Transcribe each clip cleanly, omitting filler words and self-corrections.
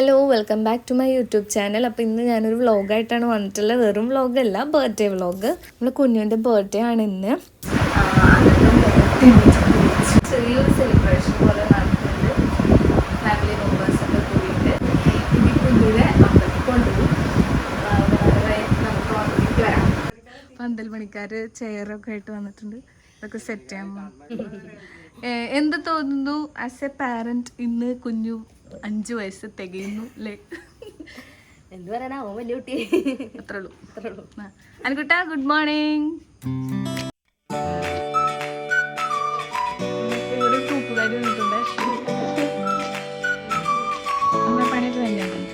Hello welcome back to my YouTube channel. അപ്പോൾ ഇന്ന് ഞാനൊരു വ്ളോഗായിട്ടാണ് വന്നിട്ടുള്ളത്. വെറും വ്ളോഗല്ല, ബർത്ത്ഡേ വ്ളോഗ്. നമ്മുടെ കുഞ്ഞുവിൻ്റെ ബർത്ത്ഡേ ആണ് ഇന്ന്. ചെറിയൊരു സെലിബ്രേഷൻ പോലെ നടത്തുന്നുണ്ട്. ഫാമിലി മെമ്പേഴ്സൊക്കെ കൂടിയിട്ട് ഇനി കുഞ്ഞിനെ അമ്പലത്തിൽ കൊണ്ടുപോകും. നമുക്ക് വന്നിട്ട് വരാം. പന്തൽ പണിക്കാർ ചെയറൊക്കെ ആയിട്ട് വന്നിട്ടുണ്ട്. ഇതൊക്കെ സെറ്റ് ചെയ്യാൻ എന്ത് തോന്നുന്നു ആസ് എ പാരന്റ്? ഇന്ന് കുഞ്ഞു 5 വയസ്സ് തികയുന്നു അല്ലേ? എന്ത് പറയാനാ, ഓ വലിയ കുട്ടി. അത്രേ ഉള്ളൂ. അനുകുട്ടാ, ഗുഡ് മോർണിംഗ്. ഇവിടെ തൂപ്പുകാരി വന്നിട്ടുണ്ട്. നമ്മുടെ പണിയൊക്കെ കഴിഞ്ഞിട്ടുണ്ട്.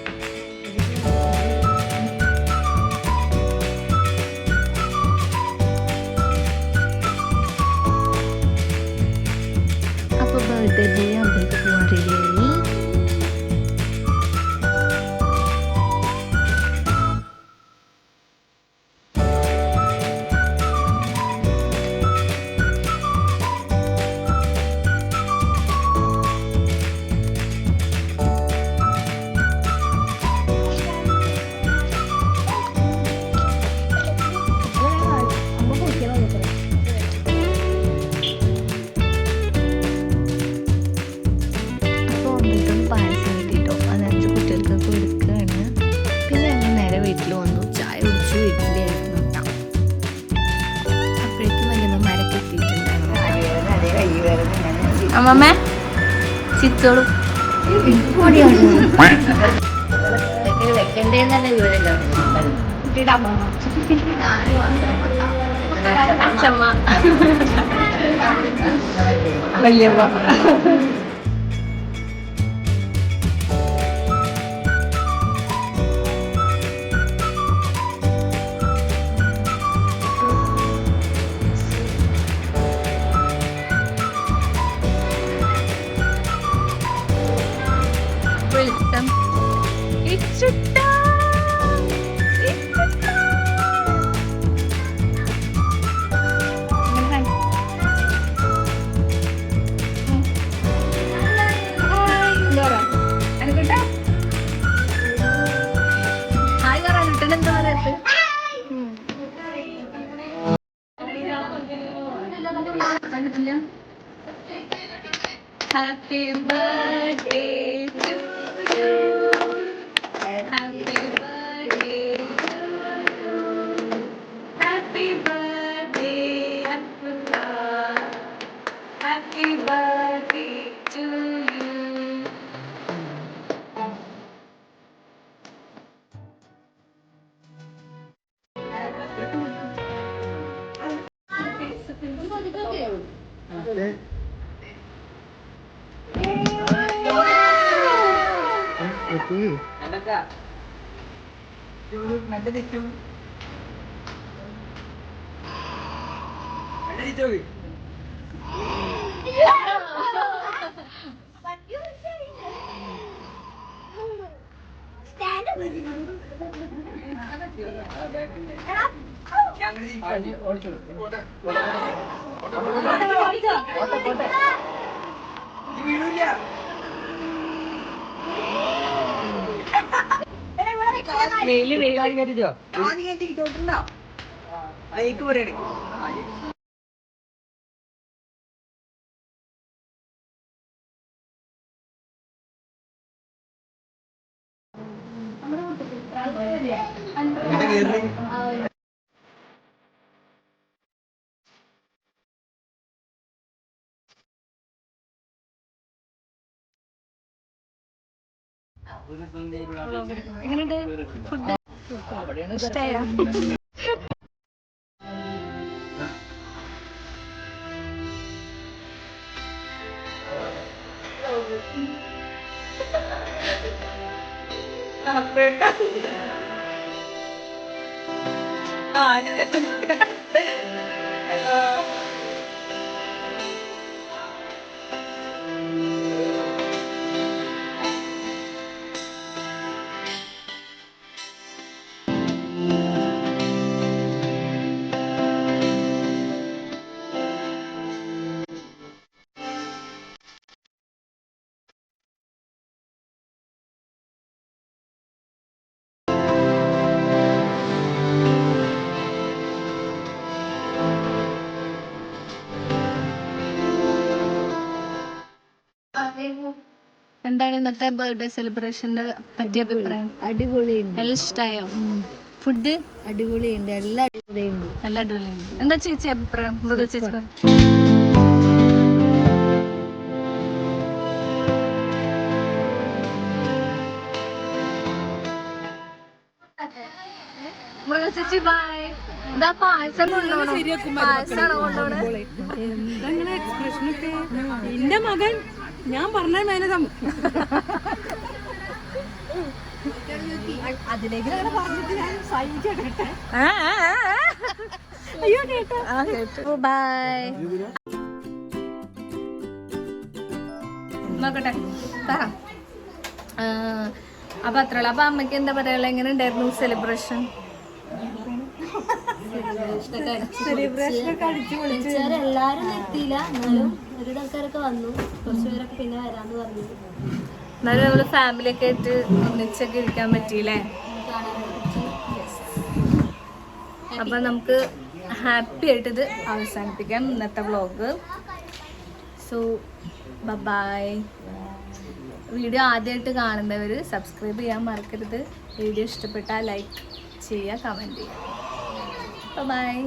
അപ്പോൾ ബർത്ത്ഡേ അമ്പലത്തിൽ പോകാൻ റെഡിയായി. പായസം കിട്ടിയിട്ടോ, അത് 5 കുട്ടികൾക്കൊക്കെ എടുക്കുകയാണ്. പിന്നെ ഞങ്ങൾ നേരെ വീട്ടിൽ വന്നു, ചായ കുടിച്ചു. വീട്ടിലായിരുന്നു കേട്ടോ. അപ്പോഴേക്കും വല്യമ്മമാരൊക്കെ എത്തിയിട്ടുണ്ടായിരുന്നു. അമ്മമ്മേ ചിത്തോളൂ. വെക്കണ്ടേന്നല്ല വിവരമില്ല. വല്യമ്മ welcome. It's Chutta. It's Chutta. Hi, Laura. Anukutta. Hi, Laura. Anukutta എന്താ പറയുന്നത്? Happy birthday to you. Happy birthday to you. Happy birthday, Anukutta. Happy birthday to you. എങ്ങനെയുണ്ട് ഫുഡ്? ഇഷ്ടമായോ? എന്താണ് ഇന്നത്തെ ബർത്ത്ഡേ സെലിബ്രേഷന്റെ പറ്റിയ അഭിപ്രായം? അടിപൊളിയുണ്ട്. എല്ലാം ഇഷ്ടായോ? ഫുഡ് അടിപൊളിയുണ്ട്. എല്ലാം അടിപൊളിയുണ്ട്. നല്ല അടിപൊളിയുണ്ട്. എന്താ ചേച്ചി അഭിപ്രായം? മൃദു ചേച്ചി മൃദു ചേച്ചി ബൈ. എന്താ പായസം കൊണ്ടുപോകണം? പായസാണോ കൊണ്ടുപോകണേ? എന്തെങ്കിലും എക്സ്പ്രഷനൊക്കെ എന്റെ മകൻ ഞാൻ പറഞ്ഞ മേനതം അതിലേക്ക് പറഞ്ഞിട്ട് ഞാൻ സഹിക്കട്ടെ. അയ്യോ കേട്ടോ. ബൈ. നോക്കട്ടെ പറ. അപ്പൊ അത്രയുള്ള. അപ്പൊ അമ്മയ്ക്ക് എന്താ പറയാ, എങ്ങനെ ഉണ്ടായിരുന്നു സെലിബ്രേഷൻ? എല്ലാരും എത്തിയില്ല, എന്നാലും ഒരു ആൾക്കാരൊക്കെ വന്നു. കുറച്ചു പേരൊക്കെ പിന്നെ വരാന്ന് പറഞ്ഞു. എന്നാലും നമ്മള് ഫാമിലി ഒക്കെ ആയിട്ട് ഒന്നിച്ചൊക്കെ ഇരിക്കാൻ പറ്റിയില്ലേ? അപ്പൊ നമുക്ക് ഹാപ്പി ആയിട്ട് ഇത് അവസാനിപ്പിക്കാം ഇന്നത്തെ വ്ളോഗ്. So by. വീഡിയോ ആദ്യമായിട്ട് കാണുന്നവർ സബ്സ്ക്രൈബ് ചെയ്യാൻ മറക്കരുത്. വീഡിയോ ഇഷ്ടപ്പെട്ടാൽ ലൈക്ക് ചെയ്യുക, കമൻറ്റ് ചെയ്യുക. ബൈ.